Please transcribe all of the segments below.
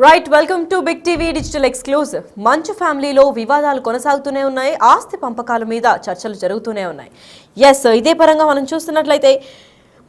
Right welcome to big TV digital exclusive. Manchu ఫ్యామిలీలో వివాదాలు కొనసాగుతూనే ఉన్నాయి. ఆస్తి పంపకాల మీద చర్చలు జరుగుతూనే ఉన్నాయి. ఇదే పరంగా మనం చూస్తున్నట్లయితే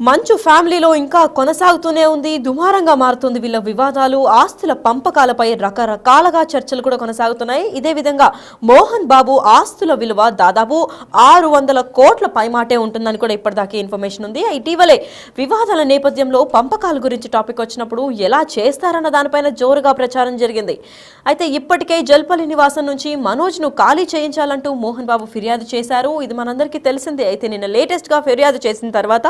మంచు ఫ్యామిలీలో ఇంకా కొనసాగుతూనే ఉంది. దుమారంగా మారుతుంది వీళ్ళ వివాదాలు. ఆస్తుల పంపకాలపై రకరకాలుగా చర్చలు కూడా కొనసాగుతున్నాయి. ఇదే విధంగా మోహన్ బాబు ఆస్తుల విలువ దాదాపు 600 కోట్ల పైమాటే ఉంటుందని కూడా ఇప్పటిదాకా ఇన్ఫర్మేషన్ ఉంది. ఇటీవలే వివాదాల నేపథ్యంలో పంపకాల గురించి టాపిక్ వచ్చినప్పుడు ఎలా చేస్తారన్న దానిపైన జోరుగా ప్రచారం జరిగింది. అయితే ఇప్పటికే జల్పల్లి నివాసం నుంచి మనోజ్ను ఖాళీ చేయించాలంటూ మోహన్ బాబు ఫిర్యాదు చేశారు. ఇది మనందరికీ తెలిసిందే. అయితే నిన్న లేటెస్ట్గా ఫిర్యాదు చేసిన తర్వాత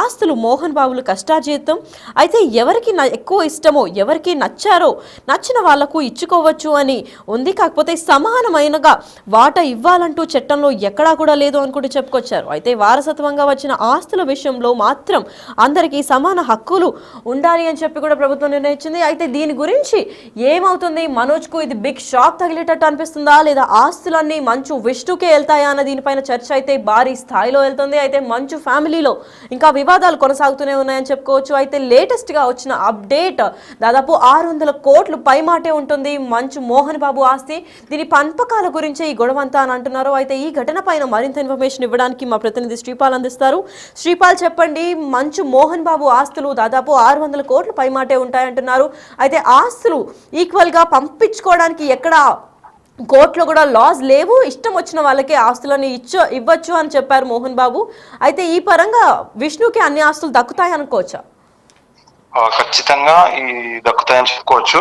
ఆస్తులు మోహన్ బాబులు కష్టార్జితం. అయితే ఎవరికి ఎక్కువ ఇష్టమో, ఎవరికి నచ్చారో నచ్చిన వాళ్లకు ఇచ్చుకోవచ్చు అని ఉంది. కాకపోతే సమానమైనగా వాటా ఇవ్వాలంటూ చట్టంలో ఎక్కడా కూడా లేదు అని కూడా చెప్పుకొచ్చారు. అయితే వారసత్వంగా వచ్చిన ఆస్తుల విషయంలో మాత్రం అందరికీ సమాన హక్కులు ఉండాలి అని చెప్పి కూడా ప్రభుత్వం నిర్ణయించింది. అయితే దీని గురించి ఏమవుతుంది? మనోజ్కు ఇది బిగ్ షాక్ తగిలేటట్టు అనిపిస్తుందా, లేదా ఆస్తులన్నీ మంచు విష్ణుకే వెళ్తాయా అన్న దీనిపైన చర్చ అయితే భారీ స్థాయిలో వెళ్తుంది. అయితే మంచు ఫ్యామిలీలో ఇంకా వివాదాలు కొనసాగుతూనే ఉన్నాయని చెప్పుకోవచ్చు. అయితే లేటెస్ట్ గా వచ్చిన అప్డేట్ దాదాపు 600 కోట్లు పైమాటే ఉంటుంది మంచు మోహన్ బాబు ఆస్తి. దీని పంపకాల గురించే ఈ గొడవంతా అని అంటున్నారు. అయితే ఈ ఘటన పైన మరింత ఇన్ఫర్మేషన్ ఇవ్వడానికి మా ప్రతినిధి శ్రీపాల్ అందిస్తారు. శ్రీపాల్, చెప్పండి. మంచు మోహన్ బాబు ఆస్తులు దాదాపు 600 కోట్ల పైమాటే ఉంటాయంటున్నారు. అయితే ఆస్తులు ఈక్వల్ గా పంపించుకోవడానికి ఎక్కడ కోర్టులో కూడా లాస్ లేవు, ఇష్టం వచ్చిన వాళ్ళకే ఆస్తులని ఇవ్వచ్చు అని చెప్పారు మోహన్ బాబు. అయితే ఈ పరంగా విష్ణుకి అన్ని ఆస్తులు దక్కుతాయి అనుకోవచ్చా? ఖచ్చితంగా ఈ దక్కుతాయని చెప్పుకోవచ్చు.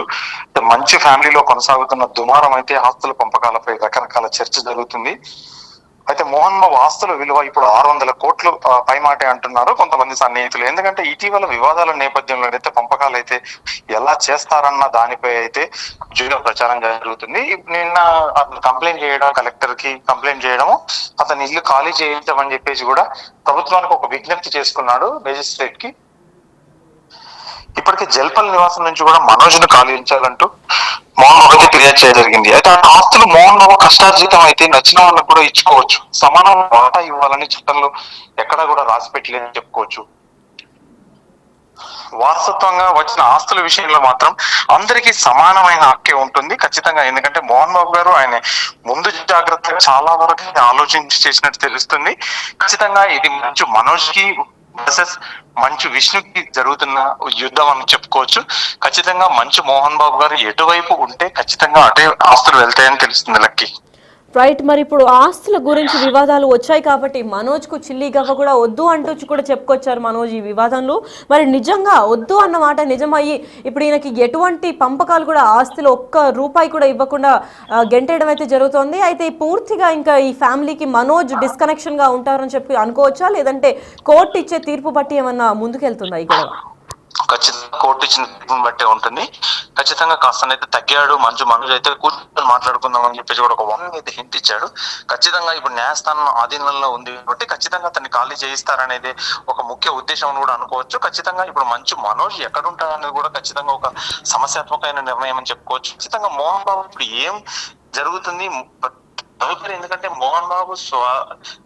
మంచి ఫ్యామిలీలో కొనసాగుతున్న దుమారం అయితే ఆస్తుల పంపకాలపై రకరకాల చర్చ జరుగుతుంది. అయితే మోహన్ బాబు ఆస్తుల విలువ ఇప్పుడు 600 కోట్లు పైమాటే అంటున్నారు కొంతమంది సన్నిహితులు. ఎందుకంటే ఇటీవల వివాదాల నేపథ్యంలో అయితే పంపకాలు అయితే ఎలా చేస్తారన్న దానిపై అయితే జోరుగా ప్రచారం జరుగుతుంది. నిన్న అతను కంప్లైంట్ చేయడం, కలెక్టర్ కి కంప్లైంట్ చేయడము, అతని ఇల్లు ఖాళీ చేయించమని చెప్పేసి కూడా ప్రభుత్వానికి ఒక విజ్ఞప్తి చేసుకున్నాడు మేజిస్ట్రేట్ కి. ఇప్పటికే జల్పల్ నివాసం నుంచి కూడా మనోజ్ను ఖాళీంచాలంటూ మోహన్ బాబుకి ఫిర్యాదు చేయగలిగింది. అయితే ఆ ఆస్తులు మోహన్ బాబు కష్టార్జితం అయితే నచ్చిన వాళ్ళకు కూడా ఇచ్చుకోవచ్చు, సమాన వాటా ఇవ్వాలని చట్టంలో ఎక్కడా కూడా రాసి పెట్టలేదని చెప్పుకోవచ్చు. వారసత్వంగా వచ్చిన ఆస్తుల విషయంలో మాత్రం అందరికీ సమానమైన హక్కే ఉంటుంది ఖచ్చితంగా. ఎందుకంటే మోహన్ బాబు గారు ఆయన ముందు జాగ్రత్తగా చాలా వరకు ఆలోచించి చేసినట్టు తెలుస్తుంది. ఖచ్చితంగా ఇది మంచు మనోజ్ కి వర్సెస్ మంచు విష్ణుకి జరుగుతున్న యుద్ధం అని చెప్పుకోవచ్చు. ఖచ్చితంగా మంచు మోహన్ బాబు గారు ఎటువైపు ఉంటే ఖచ్చితంగా అటే ఆస్తులు వెళ్తాయని తెలుస్తుంది లక్కి. రైట్. మరి ఇప్పుడు ఆస్తుల గురించి వివాదాలు వచ్చాయి కాబట్టి మనోజ్కు చిల్లి గవ్వ కూడా వద్దు అంటూ కూడా చెప్పుకొచ్చారు మనోజ్ ఈ వివాదంలో. మరి నిజంగా వద్దు అన్న మాట నిజమయ్యి ఇప్పుడు ఈయనకి ఎటువంటి పంపకాలు కూడా ఆస్తులు ఒక్క రూపాయి కూడా ఇవ్వకుండా గెంటేయడం అయితే జరుగుతోంది. అయితే పూర్తిగా ఇంకా ఈ ఫ్యామిలీకి మనోజ్ డిస్కనెక్షన్ గా ఉంటారని చెప్పి అనుకోవచ్చా, లేదంటే కోర్టు ఇచ్చే తీర్పు బట్టి ఏమన్నా ముందుకెళ్తుందా ఈ గొడవ? ఖచ్చితంగా కోర్టు ఇచ్చిన తీర్పుని బట్టే ఉంటుంది. ఖచ్చితంగా కాస్తనైతే తగ్గాడు మనోజ్ అయితే కూర్చొని మాట్లాడుకుందాం అని చెప్పేసి కూడా ఒక వార్నింగ్ అయితే హింట్ ఇచ్చాడు. ఖచ్చితంగా ఇప్పుడు న్యాయస్థానం ఆధీనంలో ఉంది కాబట్టి ఖచ్చితంగా అతన్ని ఖాళీ చేయిస్తారనేది ఒక ముఖ్య ఉద్దేశం కూడా అనుకోవచ్చు. ఖచ్చితంగా ఇప్పుడు మనోజ్ ఎక్కడ ఉంటాడనేది కూడా ఖచ్చితంగా ఒక సమస్యాత్మకమైన నిర్ణయం అని చెప్పుకోవచ్చు. ఖచ్చితంగా మోహన్ బాబు ఇప్పుడు ఏం జరుగుతుంది ఎందుకంటే మోహన్ బాబు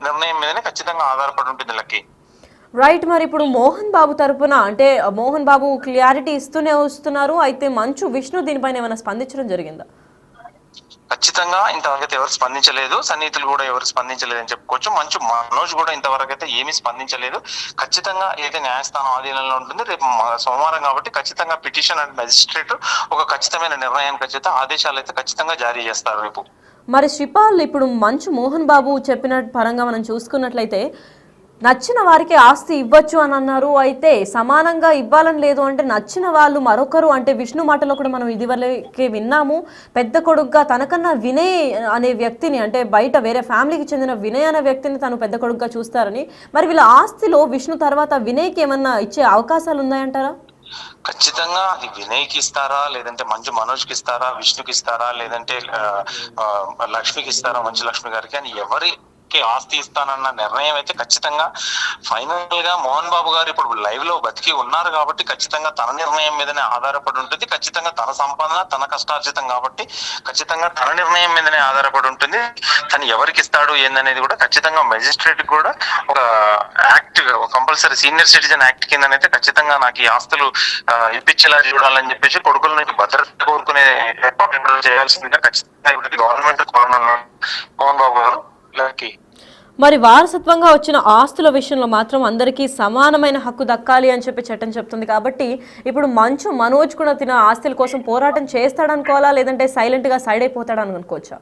నిర్ణయం మీదనే ఖచ్చితంగా ఆధారపడి ఉంటుంది లక్కి. రైట్. మరి ఇప్పుడు మోహన్ బాబు తరపున అంటే మోహన్ బాబు క్లియారిటీ ఇస్తూనే వస్తున్నారు. అయితే మంచు విష్ణు దీనిపైన ఏమైనా స్పందించడం జరిగిందా? ఖచ్చితంగా ఇంతవరకు ఎవరు స్పందించలేదు, సన్నిహితులు కూడా ఎవరు స్పందించలేదు అని చెప్పుకోవచ్చు. మంచు మనోజ్ కూడా ఇంతవరకు అయితే ఏమీ స్పందించలేదు. ఖచ్చితంగా ఏదైతే న్యాయస్థానం ఆధీనంలో ఉంటుంది, రేపు సోమవారం కాబట్టి ఖచ్చితంగా పిటిషన్ అండ్ మెజిస్ట్రేట్ ఒక ఖచ్చితమైన నిర్ణయానికి అయితే ఆదేశాలు అయితే ఖచ్చితంగా జారీ చేస్తారు రేపు. మరి శ్రీపాల్, ఇప్పుడు మంచు మోహన్ బాబు చెప్పిన పరంగా మనం చూసుకున్నట్లయితే నచ్చిన వారికి ఆస్తి ఇవ్వచ్చు అని అన్నారు. అయితే సమానంగా ఇవ్వాలని లేదు అంటే నచ్చిన వాళ్ళు మరొకరు అంటే విష్ణు మాటలో కూడా మనం ఇదివరకే విన్నాము, పెద్ద కొడుకుగా తనకన్నా వినయ్ అనే వ్యక్తిని అంటే బయట వేరే ఫ్యామిలీకి చెందిన వినయ్ అనే వ్యక్తిని తను పెద్ద కొడుకుగా చూస్తారని. మరి వీళ్ళ ఆస్తిలో విష్ణు తర్వాత వినయ్కి ఏమన్నా ఇచ్చే అవకాశాలు ఉన్నాయంటారా? ఖచ్చితంగా అది వినయ్కి ఇస్తారా, లేదంటే మంచు మనోజ్కి ఇస్తారా, విష్ణుకి ఇస్తారా, లేదంటే లక్ష్మికి ఇస్తారా, మంచు లక్ష్మి గారికి అని ఎవరి ఆస్తి ఇస్తానన్న నిర్ణయం అయితే ఖచ్చితంగా ఫైనల్ గా మోహన్ బాబు గారు ఇప్పుడు లైవ్ లో బతికి ఉన్నారు కాబట్టి ఖచ్చితంగా తన నిర్ణయం మీదనే ఆధారపడి ఉంటుంది. ఖచ్చితంగా తన సంపాదన తన కష్టార్జితం కాబట్టి ఖచ్చితంగా తన నిర్ణయం మీదనే ఆధారపడి ఉంటుంది. తను ఎవరికి ఇస్తాడు ఏందనేది కూడా ఖచ్చితంగా మెజిస్ట్రేట్ కూడా ఒక act compulsory senior citizen act కిందనైతే ఖచ్చితంగా నాకు ఈ ఆస్తులు ఇప్పించేలా చూడాలని చెప్పేసి కొడుకుల నుంచి భద్రత కోరుకునే ఏర్పాట్లు చేయాల్సిందిగా ఖచ్చితంగా గవర్నమెంట్ కోరనున్నారు మోహన్ బాబు గారు. మరి వారసత్వంగా వచ్చిన ఆస్తుల విషయంలో మాత్రం అందరికీ సమానమైన హక్కు దక్కాలి అని చెప్పి చట్టం చెప్తుంది. కాబట్టి ఇప్పుడు మంచు మనోజ్ కూడా తిన ఆస్తుల కోసం పోరాటం చేస్తాడనుకోవాలా, లేదంటే సైలెంట్ గా సైడ్ అయిపోతాడని అనుకోవచ్చా?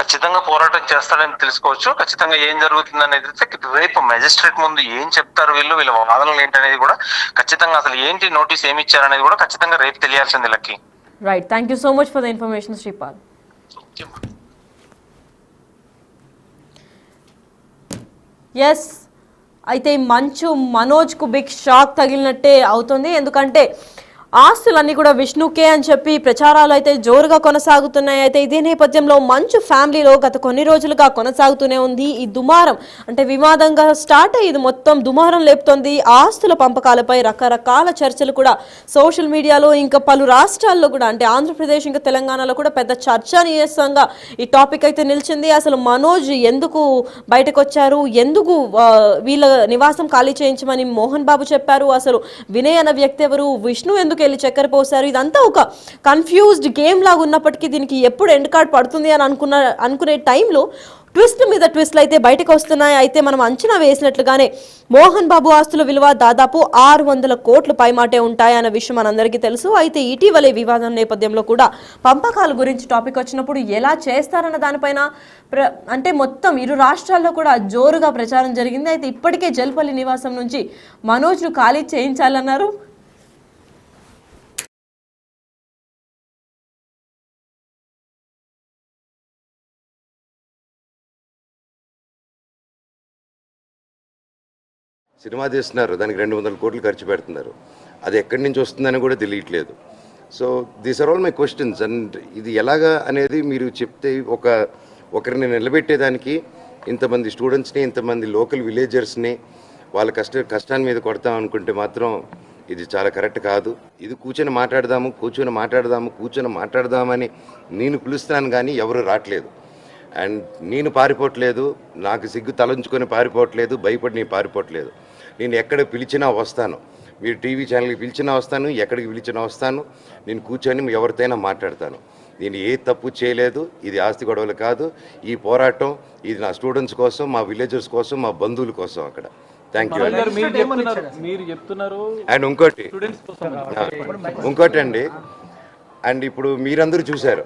ఖచ్చితంగా పోరాటం చేస్తాడని తెలుసుకోవచ్చు. ఖచ్చితంగా ఏం జరుగుతుంది అనేది రేపు మెజిస్ట్రేట్ ముందు ఏం చెప్తారు, వీళ్ళ వాదనలు ఏంటనేది కూడా ఖచ్చితంగా అసలు ఏంటి నోటీస్ ఏమి ఇచ్చారనేది కూడా ఖచ్చితంగా రేపు తెలియాల్సింది Lucky. Right, thank you so much for the information Sripal. Yes, అయితే మంచు మనోజ్కు బిగ్ షాక్ తగిలినట్టే అవుతుంది. ఎందుకంటే ఆస్తులన్నీ కూడా విష్ణుకే అని చెప్పి ప్రచారాలు అయితే జోరుగా కొనసాగుతున్నాయి. అయితే ఇదే నేపథ్యంలో మంచు ఫ్యామిలీలో గత కొన్ని రోజులుగా కొనసాగుతూనే ఉంది ఈ దుమారం. అంటే వివాదంగా స్టార్ట్ అయ్యి ఇది మొత్తం దుమారం లేపుతోంది. ఆస్తుల పంపకాలపై రకరకాల చర్చలు కూడా సోషల్ మీడియాలో ఇంకా పలు రాష్ట్రాల్లో కూడా, అంటే ఆంధ్రప్రదేశ్ ఇంకా తెలంగాణలో కూడా పెద్ద చర్చనీయాంశంగా ఈ టాపిక్ అయితే నిలిచింది. అసలు మనోజ్ ఎందుకు బయటకు వచ్చారు, ఎందుకు వీళ్ళ నివాసం ఖాళీ చేయించమని మోహన్ బాబు చెప్పారు, అసలు వినయ్ అన్న వ్యక్తి ఎవరు, విష్ణు ఎందుకు వెళ్ళి చక్కెర పోసారు, ఇదంతా ఒక కన్ఫ్యూజ్డ్ గేమ్ లాగా ఉన్నప్పటికీ దీనికి ఎప్పుడు ఎండ్ కార్డ్ పడుతుంది అని అనుకునే టైంలో ట్విస్ట్ మీద ట్విస్ట్లు అయితే బయటకు వస్తున్నాయి. అయితే మనం అంచనా వేసినట్లుగానే మోహన్ బాబు ఆస్తుల విలువ దాదాపు 600 కోట్ల పైమాటే ఉంటాయన్న విషయం మనందరికీ తెలుసు. అయితే ఇటీవలే వివాదం నేపథ్యంలో కూడా పంపకాల గురించి టాపిక్ వచ్చినప్పుడు ఎలా చేస్తారన్న దానిపైన అంటే మొత్తం ఇరు రాష్ట్రాల్లో కూడా జోరుగా ప్రచారం జరిగింది. అయితే ఇప్పటికే జల్పల్లి నివాసం నుంచి మనోజ్ను ఖాళీ చేయించాలన్నారు. సినిమా తీస్తున్నారు, దానికి 200 కోట్లు ఖర్చు పెడుతున్నారు. అది ఎక్కడి నుంచి వస్తుందని కూడా తెలియట్లేదు. So these are all my questions. And ఇది ఎలాగా అనేది మీరు చెప్తే ఒకరిని నిలబెట్టేదానికి ఇంతమంది స్టూడెంట్స్ని, ఇంతమంది లోకల్ విలేజర్స్ని వాళ్ళ కష్టాన్ని మీద కొడతాం అనుకుంటే మాత్రం ఇది చాలా కరెక్ట్ కాదు. ఇది కూర్చొని మాట్లాడదామని నేను పిలుస్తున్నాను కానీ ఎవరు రావట్లేదు. అండ్ నేను పారిపోవట్లేదు, నాకు సిగ్గు తలంచుకొని పారిపోవట్లేదు, భయపడి నేను పారిపోవట్లేదు. నేను ఎక్కడ పిలిచినా వస్తాను, మీరు టీవీ ఛానల్కి పిలిచినా వస్తాను, ఎక్కడికి పిలిచినా వస్తాను. నేను కూర్చొని ఎవరితోనైనా మాట్లాడతాను. నేను ఏ తప్పు చేయలేదు. ఇది ఆస్తి గొడవలు కాదు. ఈ పోరాటం ఇది నా స్టూడెంట్స్ కోసం, మా విలేజర్స్ కోసం, మా బంధువుల కోసం అక్కడ. Thank you. అండ్ ఇంకోటి అండి, అండ్ ఇప్పుడు మీరందరూ చూశారు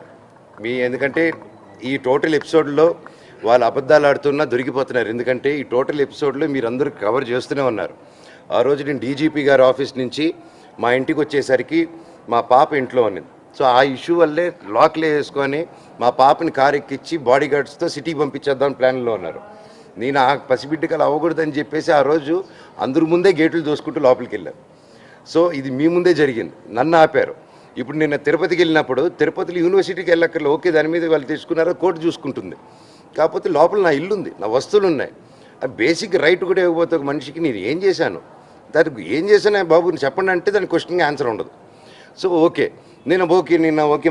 ఎందుకంటే ఈ టోటల్ ఎపిసోడ్లో వాళ్ళు అబద్ధాలు ఆడుతున్నా దొరికిపోతున్నారు. ఎందుకంటే ఈ టోటల్ ఎపిసోడ్లో మీరందరూ కవర్ చేస్తూనే ఉన్నారు. ఆ రోజు నేను డీజీపీ గారి ఆఫీస్ నుంచి మా ఇంటికి వచ్చేసరికి మా పాప ఇంట్లో ఉన్నది. సో ఆ ఇష్యూ వల్లే లాక్లే వేసుకొని మా పాపని కారు ఎక్కించి బాడీ గార్డ్స్తో సిటీకి పంపించేద్దాం ప్లాన్లో ఉన్నారు. నేను ఆ పసిబిడ్డకి అలా అవ్వకూడదని చెప్పేసి ఆ రోజు అందరి ముందే గేట్లు దోసుకుంటూ లోపలికి వెళ్ళాను. సో ఇది మీ ముందే జరిగింది, నన్ను ఆపారు. ఇప్పుడు నేను తిరుపతికి వెళ్ళినప్పుడు తిరుపతిలో యూనివర్సిటీకి వెళ్ళక్కర్లేదు, ఓకే దాని మీద వాళ్ళు తీసుకున్నారో కోర్టు చూసుకుంటుంది. కాకపోతే లోపల నా ఇల్లు ఉంది, నా వస్తువులు ఉన్నాయి. ఆ బేసిక్ రైట్ కూడా ఇవ్వకపోతే ఒక మనిషికి నేను ఏం చేశాను, దానికి ఏం చేశాను బాబు చెప్పండి అంటే దానికి క్వశ్చన్కి ఆన్సర్ ఉండదు. సో ఓకే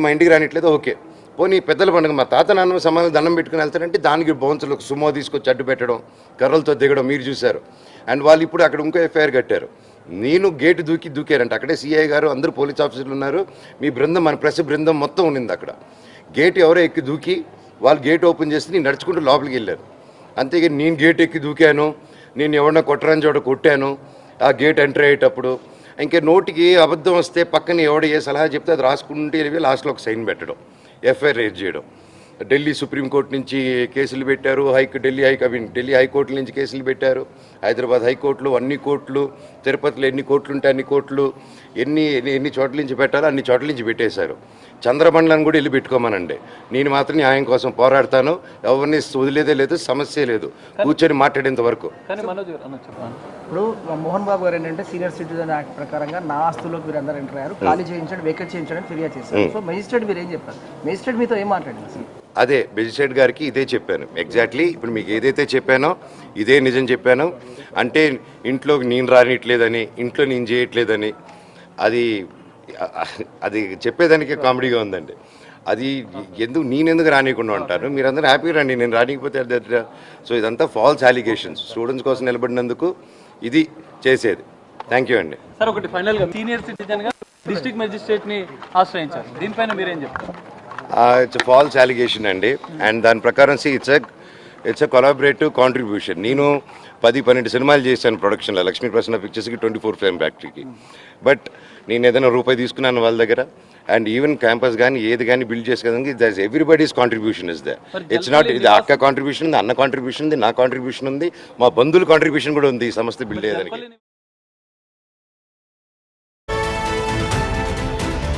మా ఇంటికి రానిట్లేదు, ఓకే పోనీ పెద్దల పండుగ మా తాత నాన్న సమాధానం దండం పెట్టుకుని వెళ్తారంటే దానికి బౌన్సులకు సుమో తీసుకొచ్చి అడ్డు పెట్టడం, కర్రలతో దిగడం మీరు చూశారు. అండ్ వాళ్ళు ఇప్పుడు అక్కడ ఇంకో ఎఫ్ఐఆర్ కట్టారు. నేను గేటు దూకారంటే అక్కడే సిఐ గారు అందరూ పోలీస్ ఆఫీసర్లు ఉన్నారు, మీ బృందం మన ప్రెస్ బృందం మొత్తం ఉండింది అక్కడ. గేట్ ఎవరో ఎక్కి దూకి వాళ్ళు గేట్ ఓపెన్ చేసి నేను నడుచుకుంటూ లోపలికి వెళ్ళాను. అంతేగాని నేను గేట్ ఎక్కి దూకాను, నేను ఎవరన్నా కొట్టరాని చోట కొట్టాను ఆ గేట్ ఎంటర్ అయ్యేటప్పుడు. ఇంకా నోటికి అబద్ధం వస్తే పక్కన ఎవడ ఏ సలహా చెప్తే అది రాసుకుంటే లాస్ట్లో ఒక సైన్ పెట్టడం, ఎఫ్ఐఆర్ రేజ్ చేయడం. ఢిల్లీ సుప్రీంకోర్టు నుంచి కేసులు పెట్టారు, ఢిల్లీ హైకోర్టు నుంచి కేసులు పెట్టారు, హైదరాబాద్ హైకోర్టులు అన్ని కోర్టులు, తిరుపతిలో ఎన్ని కోర్టులు ఉంటే అన్ని కోర్టులు, ఎన్ని చోట్ల నుంచి పెట్టాలో అన్ని చోట్ల నుంచి పెట్టేశారు. చంద్రమండలం కూడా వెళ్ళి పెట్టుకోమనండి, నేను మాత్రం న్యాయం కోసం పోరాడతాను, ఎవరిని వదిలేదే లేదు, సమస్య లేదు, కూర్చొని మాట్లాడేంత వరకు. ఇప్పుడు మోహన్ బాబు గారు ఏంటంటే సీనియర్ సిటిజన్ యాక్ట్ ప్రకారంగా నా ఆస్తుల్లోకి మీరు అందరూ ఎంటర్ అయ్యారు, ఖాళీ చేయించండి, వేకెట్ చేయించడానికి ఫిర్యాదు చేశారు. సో మెజిస్ట్రేట్ మీరు ఏం చెప్పారు? మెజిస్ట్రేట్ మీతో ఏం మాట్లాడింది అసలు? అదే మెజిస్ట్రేట్ గారికి ఇదే చెప్పాను ఎగ్జాక్ట్లీ. ఇప్పుడు మీకు ఏదైతే చెప్పానో ఇదే నిజం చెప్పాను. అంటే ఇంట్లోకి నేను రానిట్లేదని, ఇంట్లో నేను చేయట్లేదని, అది చెప్పేదానికి కామెడీగా ఉందండి. అది నేనెందుకు రానియకుండా ఉంటాను, మీరందరూ హ్యాపీగా రండి, నేను రానికపోతే దగ్గర. సో ఇదంతా ఫాల్స్ అలిగేషన్స్. స్టూడెంట్స్ కోసం నిలబడినందుకు ఇది చేసేది. థ్యాంక్ యూ అండి. సార్ ఒకటి ఫైనల్గా సీనియర్ సిటిజన్గా డిస్ట్రిక్ట్ మెజిస్ట్రేట్ని ఆశ్రయించారు, దీనిపైన మీరేం చెప్తారు? ఇట్స్ ఫాల్స్ అలిగేషన్ అండి. అండ్ దాని ప్రకారం ఇట్స్ ఎ కొలాబరేటివ్ కాంట్రిబ్యూషన్. నేను 10-12 సినిమాలు చేశాను ప్రొడక్షన్లో, లక్ష్మీ ప్రసన్న పిక్చర్స్కి, 24 ఫ్రేమ్ ఫ్యాక్టరీకి. బట్ నేను ఏదైనా రూపాయి తీసుకున్నాను వాళ్ళ దగ్గర. అండ్ ఈవెన్ క్యాంపస్ కానీ ఏది కానీ బిల్డ్ చేసుకోవడానికి that's everybody's contribution is they. It's not ఇది అక్క కాంట్రిబ్యూషన్ ఉంది, అన్న కాంట్రిబ్యూషన్ ఉంది, నా కాంట్రిబ్యూషన్ ఉంది, మా బంధువుల కాంట్రిబ్యూషన్ కూడా ఉంది ఈ సంస్థ బిల్డ్ అయ్యేదానికి.